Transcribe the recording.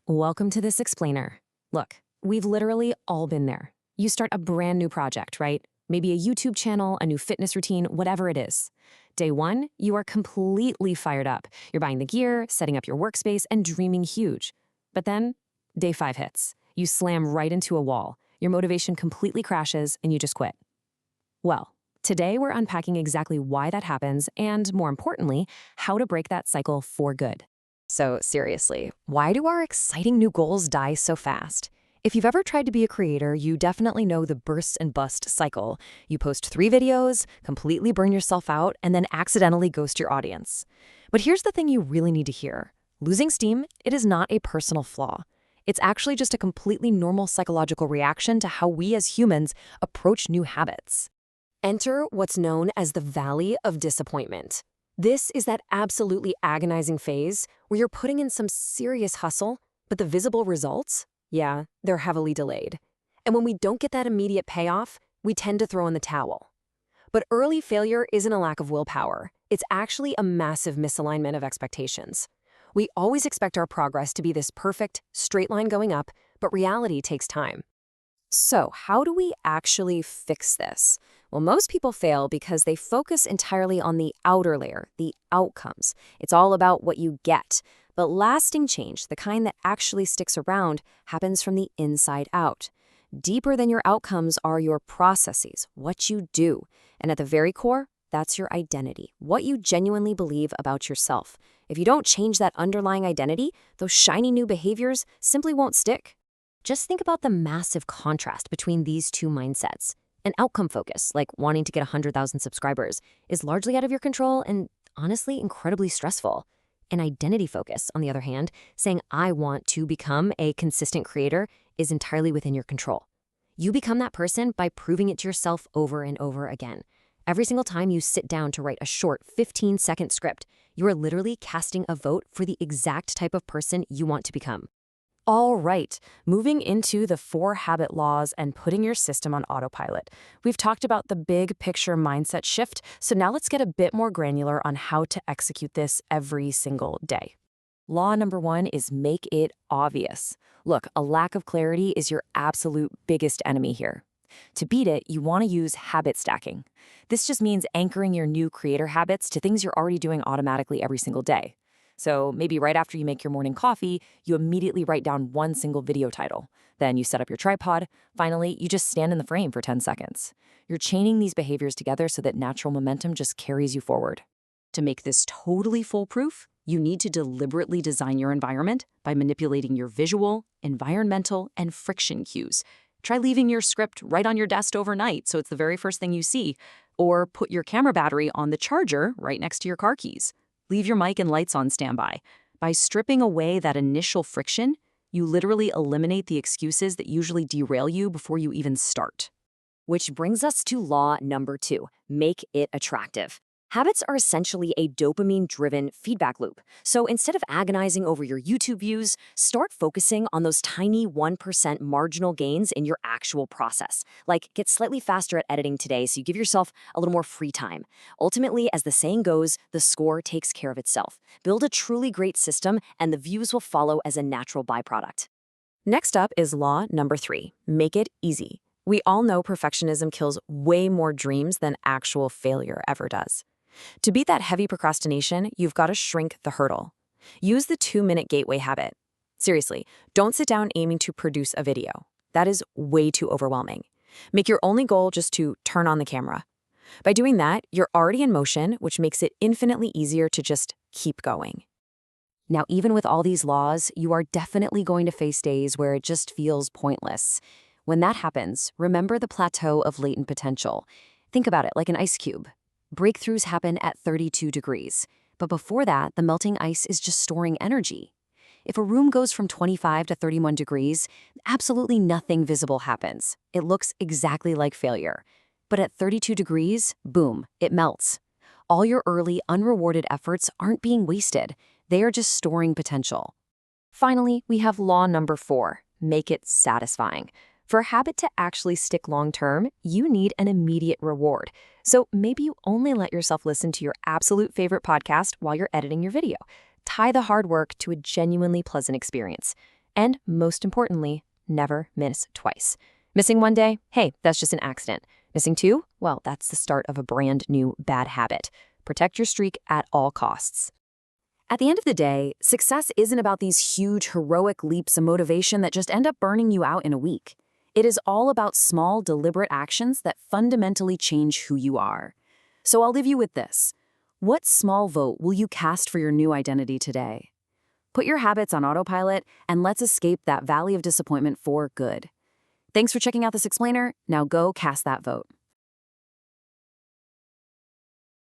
Welcome to this explainer. Look, we've literally all been there. You start a brand new project, right? Maybe a YouTube channel, a new fitness routine, whatever it is. Day one, you are completely fired up. You're buying the gear, setting up your workspace, and dreaming huge. But then, day five hits. You slam right into a wall. Your motivation completely crashes, and you just quit. Well, today we're unpacking exactly why that happens and, more importantly, how to break that cycle for good. So seriously, why do our exciting new goals die so fast? If you've ever tried to be a creator, you definitely know the burst and bust cycle. You post 3 videos, completely burn yourself out, and then accidentally ghost your audience. But here's the thing you really need to hear. Losing steam, it is not a personal flaw. It's actually just a completely normal psychological reaction to how we as humans approach new habits. Enter what's known as the Valley of Disappointment. This is that absolutely agonizing phase where you're putting in some serious hustle, but the visible results, yeah, they're heavily delayed. And when we don't get that immediate payoff, we tend to throw in the towel. But early failure isn't a lack of willpower. It's actually a massive misalignment of expectations. We always expect our progress to be this perfect, straight line going up, but reality takes time. So, how do we actually fix this? Well, most people fail because they focus entirely on the outer layer, the outcomes. It's all about what you get. But lasting change, the kind that actually sticks around, happens from the inside out. Deeper than your outcomes are your processes, what you do. And at the very core, that's your identity, what you genuinely believe about yourself. If you don't change that underlying identity, those shiny new behaviors simply won't stick. Just think about the massive contrast between these two mindsets. An outcome focus, like wanting to get 100,000 subscribers, is largely out of your control and honestly incredibly stressful. An identity focus, on the other hand, saying I want to become a consistent creator, is entirely within your control. You become that person by proving it to yourself over and over again. Every single time you sit down to write a short 15-second script, you are literally casting a vote for the exact type of person you want to become. All right, moving into the 4 habit laws and putting your system on autopilot. We've talked about the big picture mindset shift, so now let's get a bit more granular on how to execute this every single day. Law number 1 is make it obvious. Look, a lack of clarity is your absolute biggest enemy here. To beat it, you want to use habit stacking. This just means anchoring your new creator habits to things you're already doing automatically every single day. So maybe right after you make your morning coffee, you immediately write down one single video title. Then you set up your tripod. Finally, you just stand in the frame for 10 seconds. You're chaining these behaviors together so that natural momentum just carries you forward. To make this totally foolproof, you need to deliberately design your environment by manipulating your visual, environmental, and friction cues. Try leaving your script right on your desk overnight so it's the very first thing you see, or put your camera battery on the charger right next to your car keys. Leave your mic and lights on standby. By stripping away that initial friction, you literally eliminate the excuses that usually derail you before you even start. Which brings us to law number 2, make it attractive. Habits are essentially a dopamine-driven feedback loop. So instead of agonizing over your YouTube views, start focusing on those tiny 1% marginal gains in your actual process. Like, get slightly faster at editing today so you give yourself a little more free time. Ultimately, as the saying goes, the score takes care of itself. Build a truly great system, and the views will follow as a natural byproduct. Next up is law number 3, make it easy. We all know perfectionism kills way more dreams than actual failure ever does. To beat that heavy procrastination, you've got to shrink the hurdle. Use the 2-minute gateway habit. Seriously, don't sit down aiming to produce a video. That is way too overwhelming. Make your only goal just to turn on the camera. By doing that, you're already in motion, which makes it infinitely easier to just keep going. Now, even with all these laws, you are definitely going to face days where it just feels pointless. When that happens, remember the plateau of latent potential. Think about it like an ice cube. Breakthroughs happen at 32 degrees, but before that, the melting ice is just storing energy. If a room goes from 25 to 31 degrees, absolutely nothing visible happens. It looks exactly like failure. But at 32 degrees, boom, it melts. All your early, unrewarded efforts aren't being wasted. They are just storing potential. Finally, we have law number 4, make it satisfying. For a habit to actually stick long-term, you need an immediate reward. So maybe you only let yourself listen to your absolute favorite podcast while you're editing your video. Tie the hard work to a genuinely pleasant experience. And most importantly, never miss twice. Missing one day? Hey, that's just an accident. Missing two? Well, that's the start of a brand new bad habit. Protect your streak at all costs. At the end of the day, success isn't about these huge, heroic leaps of motivation that just end up burning you out in a week. It is all about small, deliberate actions that fundamentally change who you are. So I'll leave you with this. What small vote will you cast for your new identity today? Put your habits on autopilot and let's escape that valley of disappointment for good. Thanks for checking out this explainer. Now go cast that vote.